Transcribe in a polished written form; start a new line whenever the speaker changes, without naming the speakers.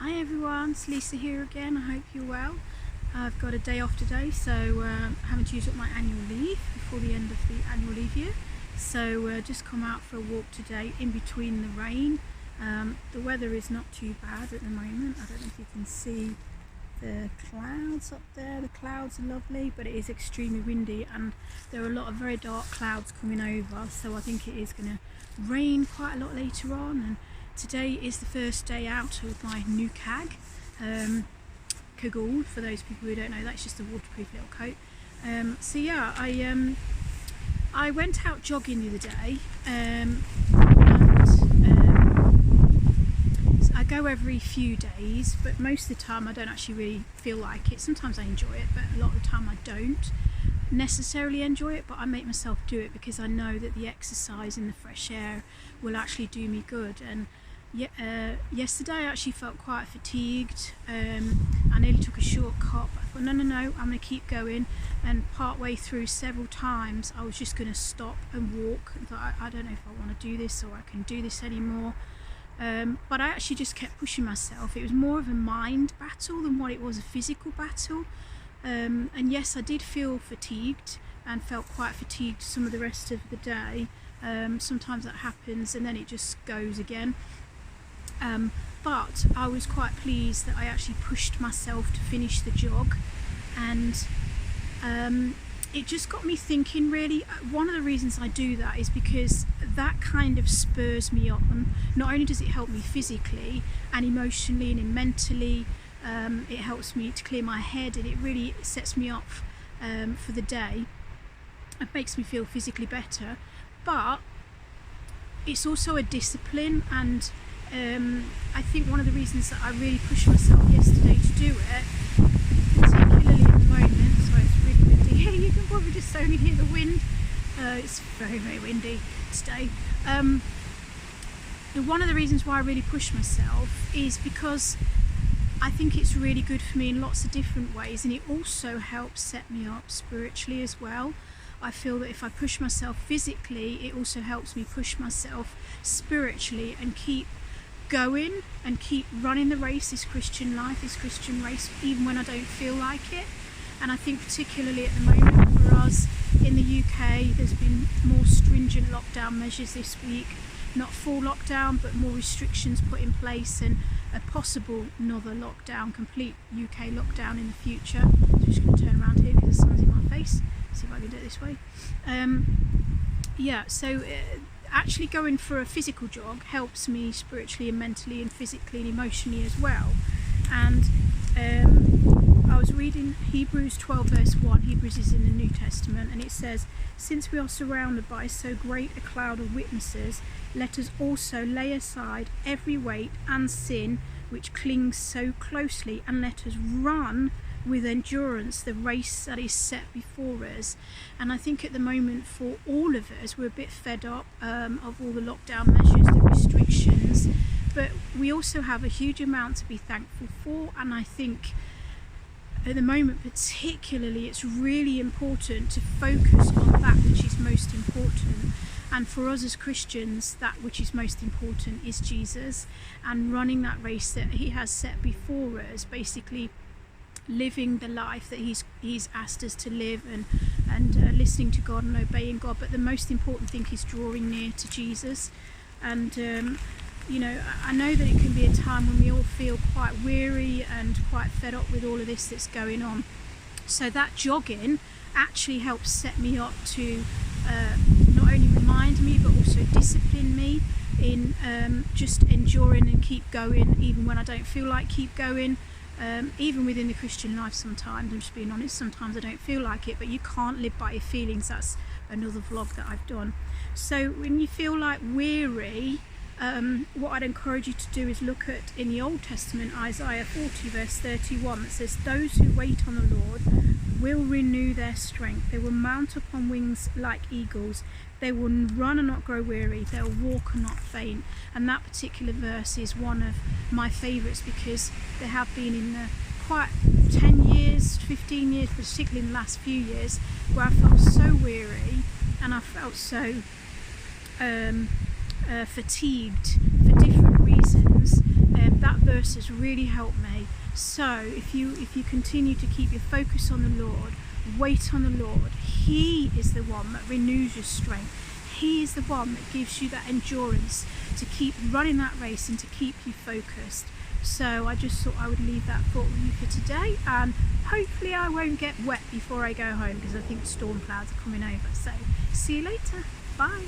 Hi everyone, it's Lisa here again. I hope you're well. I've got a day off today, so I haven't used up my annual leave before the end of the annual leave year. So just come out for a walk today in between the rain. The weather is not too bad at the moment. I don't know if you can see the clouds up there. The clouds are lovely, but it is extremely windy and there are a lot of very dark clouds coming over, so I think it is going to rain quite a lot later on. And today is the first day out of my new CAG, Cagoule, for those people who don't know. That's just a waterproof little coat. So yeah, I went out jogging the other day, and so I go every few days, but most of the time I don't actually really feel like it. Sometimes I enjoy it, but a lot of the time I don't necessarily enjoy it, but I make myself do it because I know that the exercise in the fresh air will actually do me good. And yesterday I actually felt quite fatigued. I nearly took a shortcut, but I thought no, I'm going to keep going, and part way through several times I was just going to stop and walk. I thought I don't know if I want to do this or I can do this anymore. But I actually just kept pushing myself. It was more of a mind battle than what it was a physical battle. And yes, I did feel fatigued and felt quite fatigued some of the rest of the day. Sometimes that happens and then it just goes again. But I was quite pleased that I actually pushed myself to finish the jog, and it just got me thinking really. One of the reasons I do that is because that kind of spurs me on. Not only does it help me physically and emotionally and mentally, it helps me to clear my head, and it really sets me up for the day. It makes me feel physically better, but it's also a discipline. And I think one of the reasons that I really pushed myself yesterday to do it, particularly at the moment, sorry, it's really windy here, you can probably just only hear the wind. It's very, very windy today. One of the reasons why I really push myself is because I think it's really good for me in lots of different ways, and it also helps set me up spiritually as well. I feel that if I push myself physically, it also helps me push myself spiritually and keep going and keep running the race, this Christian life, this Christian race, even when I don't feel like it. And I think particularly at the moment for us in the UK, there's been more stringent lockdown measures this week. Not full lockdown, but more restrictions put in place, and a possible another lockdown, complete UK lockdown in the future. So I'm just going to turn around here because the sun's in my face. See if I can do it this way. Actually going for a physical jog helps me spiritually and mentally and physically and emotionally as well. And I was reading Hebrews 12 verse 1. Hebrews is in the New Testament, and it says, "Since we are surrounded by so great a cloud of witnesses, let us also lay aside every weight and sin which clings so closely, and let us run with endurance the race that is set before us." And I think at the moment for all of us, we're a bit fed up of all the lockdown measures, the restrictions, but we also have a huge amount to be thankful for. And I think at the moment particularly, it's really important to focus on that which is most important. And for us as Christians, that which is most important is Jesus, and running that race that he has set before us, basically living the life that he's asked us to live, and listening to God and obeying God. But the most important thing is drawing near to Jesus. And I know that it can be a time when we all feel quite weary and quite fed up with all of this that's going on. So that jogging actually helps set me up to not only remind me but also discipline me in just enduring and keep going even when I don't feel like keep going. Even within the Christian life, sometimes, I'm just being honest, sometimes I don't feel like it, but you can't live by your feelings. That's another vlog that I've done. So when you feel like weary, what I'd encourage you to do is look at, in the Old Testament, Isaiah 40 verse 31, that says, "Those who wait on the Lord will renew their strength. They will mount up on wings like eagles. They will run and not grow weary. They'll walk and not faint." And that particular verse is one of my favourites, because there have been in the quite 10 years, 15 years, particularly in the last few years, where I felt so weary and I felt so fatigued for different reasons. that verse has really helped me. So if you continue to keep your focus on the Lord, wait on the Lord, He is the one that renews your strength. He is the one that gives you that endurance to keep running that race and to keep you focused. So I just thought I would leave that thought with you for today, and hopefully I won't get wet before I go home, because I think storm clouds are coming over. So see you later. Bye.